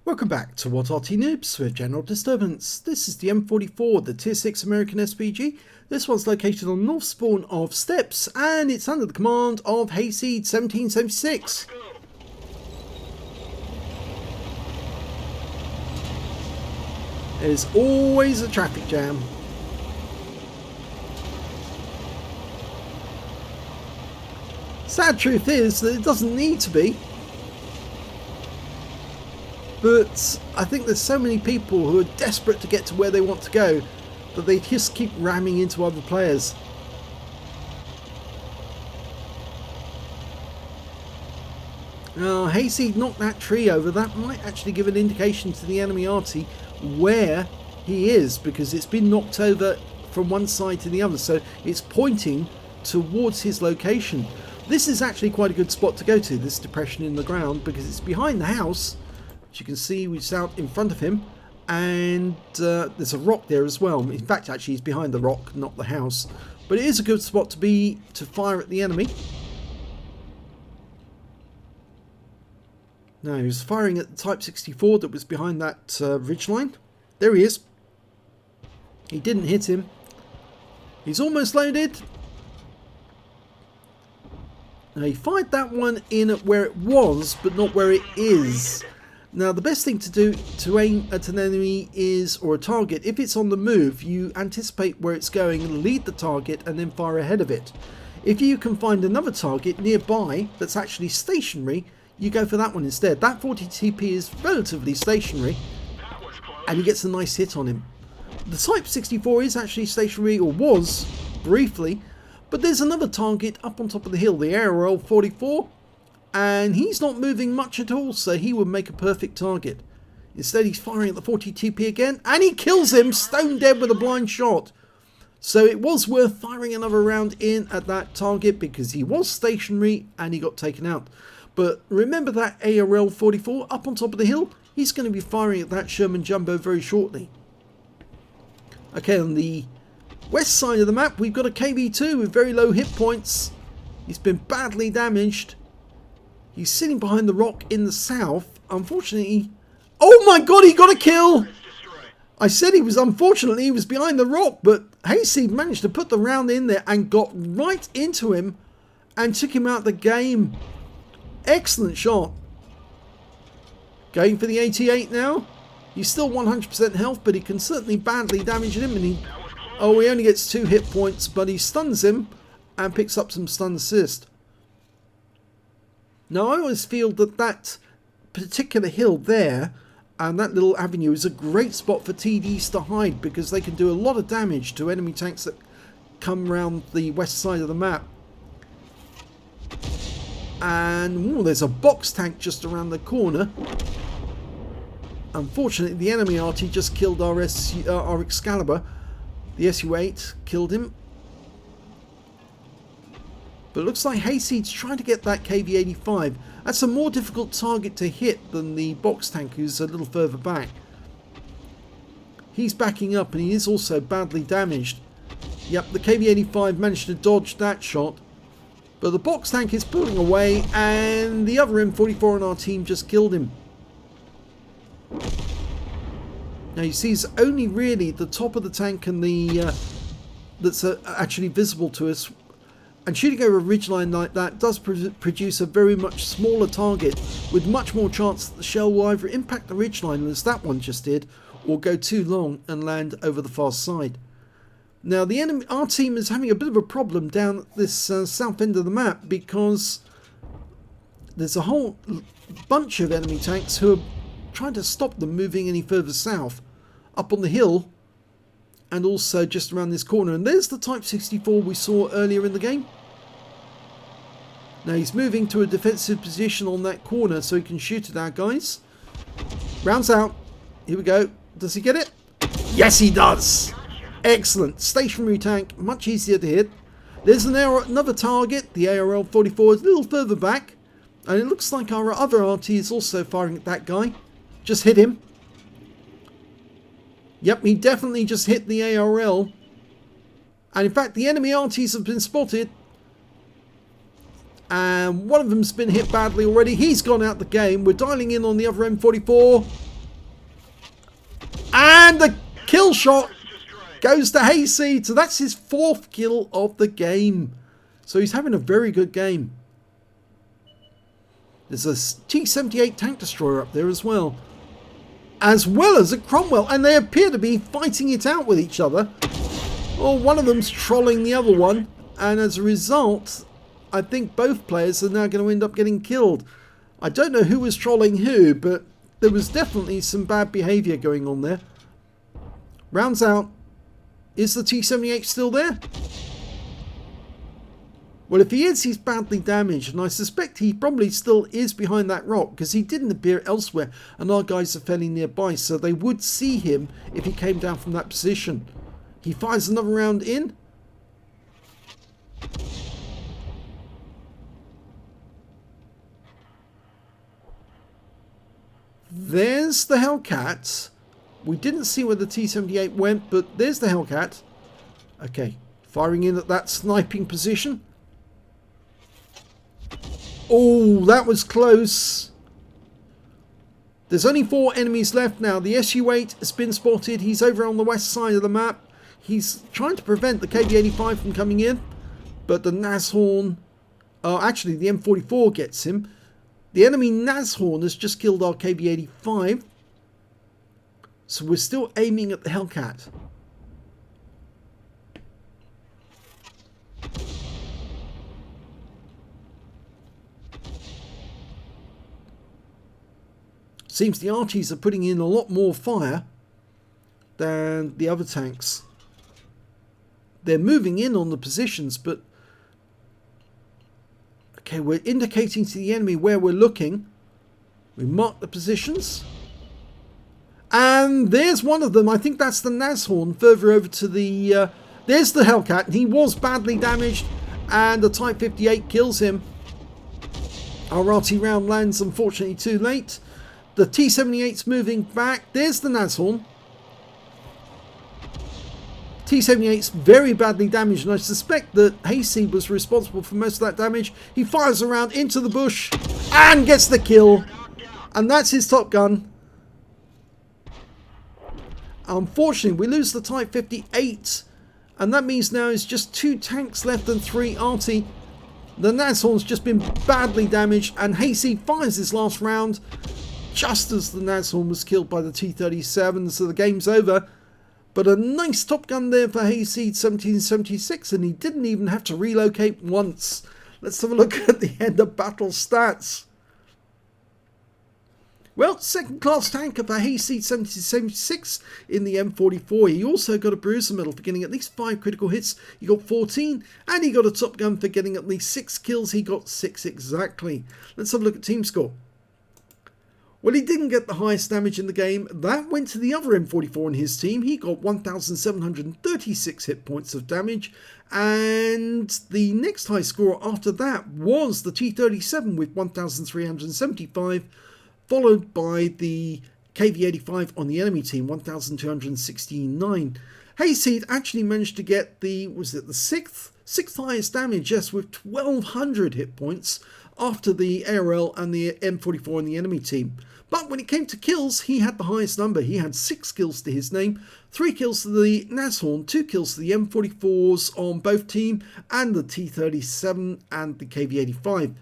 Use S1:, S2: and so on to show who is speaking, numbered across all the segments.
S1: Welcome back to What Arty Noobs with General Disturbance. This is the M44, the Tier 6 American SPG. This one's located on north spawn of Steps and it's under the command of Hayseed 1776. There's always a traffic jam. Sad truth is that it doesn't need to be. But I think there's so many people who are desperate to get to where they want to go that they just keep ramming into other players. Now, Hayseed knocked that tree over. That might actually give an indication to the enemy Arty where he is, because it's been knocked over from one side to the other. So it's pointing towards his location. This is actually quite a good spot to go to, this depression in the ground, because it's behind the house. You can see which is out in front of him, and there's a rock there as well. In fact, actually he's behind the rock, not the house, but it is a good spot to fire at the enemy. Now he was firing at the Type 64 that was behind that ridgeline. There he is. He didn't hit him. He's almost loaded. Now he fired that one in at where it was, but not where it is. Now the best thing to do to aim at an enemy is, or a target, if it's on the move, you anticipate where it's going, lead the target and then fire ahead of it. If you can find another target nearby that's actually stationary, you go for that one instead. That 40 TP is relatively stationary and he gets a nice hit on him. The Type 64 is actually stationary, or was briefly, but there's another target up on top of the hill, the M44. And he's not moving much at all, so he would make a perfect target. Instead, he's firing at the 40 TP again, and he kills him stone dead with a blind shot. So it was worth firing another round in at that target because he was stationary and he got taken out. But remember that ARL-44 up on top of the hill? He's going to be firing at that Sherman Jumbo very shortly. Okay, on the west side of the map, we've got a KV-2 with very low hit points. He's been badly damaged. He's sitting behind the rock in the south. Unfortunately... Oh my god, he got a kill! I said he was behind the rock, but Hayseed managed to put the round in there and got right into him and took him out of the game. Excellent shot. Going for the 88 now. He's still 100% health, but he can certainly badly damage him. And he only gets 2 hit points, but he stuns him and picks up some stun assist. Now, I always feel that that particular hill there and that little avenue is a great spot for TDs to hide, because they can do a lot of damage to enemy tanks that come around the west side of the map. And there's a box tank just around the corner. Unfortunately, the enemy Arty just killed our Excalibur. The SU-8 killed him. But it looks like Hayseed's trying to get that KV-85. That's a more difficult target to hit than the box tank, who's a little further back. He's backing up and he is also badly damaged. Yep, the KV-85 managed to dodge that shot. But the box tank is pulling away and the other M44 on our team just killed him. Now you see it's only really the top of the tank and the that's actually visible to us. And shooting over a ridgeline like that does produce a very much smaller target with much more chance that the shell will either impact the ridgeline, as that one just did, or go too long and land over the far side. Now our team is having a bit of a problem down at this south end of the map, because there's a whole bunch of enemy tanks who are trying to stop them moving any further south, up on the hill. And also just around this corner. And there's the Type 64 we saw earlier in the game. Now he's moving to a defensive position on that corner so he can shoot at our guys. Rounds out. Here we go. Does he get it? Yes, he does. Excellent. Stationary tank. Much easier to hit. There's another target. The ARL-44 is a little further back. And it looks like our other Arty is also firing at that guy. Just hit him. Yep, he definitely just hit the ARL. And in fact, the enemy Artys have been spotted. And one of them's been hit badly already. He's gone out the game. We're dialing in on the other M44. And the kill shot goes to Hayseed. So that's his 4th kill of the game. So he's having a very good game. There's a T-78 tank destroyer up there as well as a Cromwell. And they appear to be fighting it out with each other. Well, one of them's trolling the other one. And as a result, I think both players are now going to end up getting killed. I don't know who was trolling who, but there was definitely some bad behaviour going on there. Rounds out. Is the T-78 still there? Well, if he is, he's badly damaged, and I suspect he probably still is behind that rock because he didn't appear elsewhere, and our guys are fairly nearby, so they would see him if he came down from that position. He fires another round in. There's the Hellcat. We didn't see where the T-78 went, but there's the Hellcat. Okay, firing in at that sniping position. Oh, that was close. There's only 4 enemies left now. The Su-8 has been spotted. He's over on the west side of the map. He's trying to prevent the KV-85 from coming in, but the Nashorn, actually the M44 gets him. The enemy Nashorn has just killed our KV-85. So we're still aiming at the Hellcat. Seems the Arties are putting in a lot more fire than the other tanks. They're moving in on the positions, but okay, we're indicating to the enemy where we're looking. We mark the positions. And there's one of them. I think that's the Nashorn further over to the... there's the Hellcat. And he was badly damaged. And the Type 58 kills him. Our Arty round lands unfortunately too late. The T-78's moving back. There's the Nashorn. T-78's very badly damaged. And I suspect that Hayseed was responsible for most of that damage. He fires around into the bush. And gets the kill. And that's his Top Gun. Unfortunately, we lose the Type 58, and that means now it's just 2 tanks left and 3 Arty. The Nashorn's just been badly damaged, and Hayseed fires his last round just as the Nashorn was killed by the T-37, so the game's over. But a nice Top Gun there for Hayseed 1776, and he didn't even have to relocate once. Let's have a look at the end of battle stats. Well, 2nd class tanker for Hayseed 1776 in the M44. He also got a bruiser medal for getting at least 5 critical hits. He got 14, and he got a Top Gun for getting at least 6 kills. He got 6 exactly. Let's have a look at team score. Well, he didn't get the highest damage in the game. That went to the other M44 in his team. He got 1,736 hit points of damage. And the next high score after that was the T-37 with 1,375. Followed by the KV-85 on the enemy team, 1,269. Hayseed actually managed to get the, was it the sixth highest damage, yes, with 1,200 hit points after the ARL and the M44 on the enemy team. But when it came to kills, he had the highest number. He had 6 kills to his name, 3 kills to the Nashorn, 2 kills to the M44s on both team, and the T-37 and the KV-85.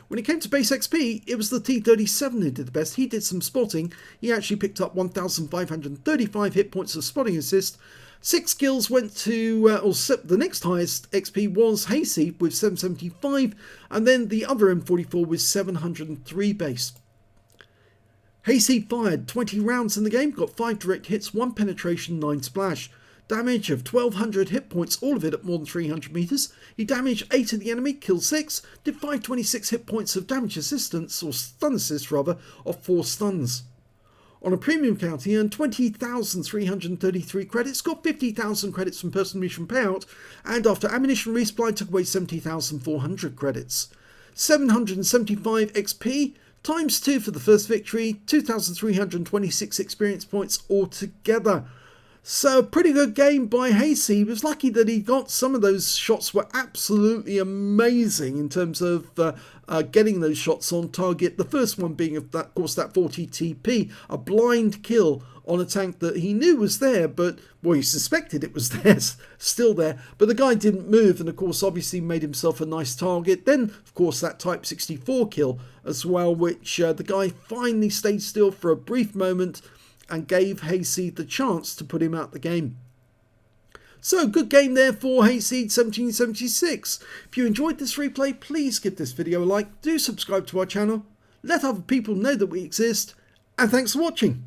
S1: When it came to base XP, it was the T-37 who did the best. He did some spotting. He actually picked up 1,535 hit points of spotting assist. 6 kills went to, the next highest XP was Hayseed with 775, and then the other M44 with 703 base. Hayseed fired 20 rounds in the game, got 5 direct hits, 1 penetration, 9 splash. Damage of 1,200 hit points, all of it at more than 300 meters. He damaged 8 of the enemy, killed 6, did 526 hit points of damage assistance, or stun assist rather, of 4 stuns. On a premium count, he earned 20,333 credits, got 50,000 credits from personal mission payout, and after ammunition resupply took away 70,400 credits. 775 XP, times 2 for the first victory, 2,326 experience points altogether. So a pretty good game by Hasey. He was lucky that he got some of those shots were absolutely amazing in terms of getting those shots on target. The first one being, of course, that 40 TP, a blind kill on a tank that he knew was there, but, well, he suspected it was there, still there, but the guy didn't move, and of course obviously made himself a nice target. Then of course that Type 64 kill as well, which the guy finally stayed still for a brief moment and gave Hasey the chance to put him out the game. So good game there for Hayseed 1776. If you enjoyed this replay, please give this video a like, do subscribe to our channel, let other people know that we exist, and thanks for watching.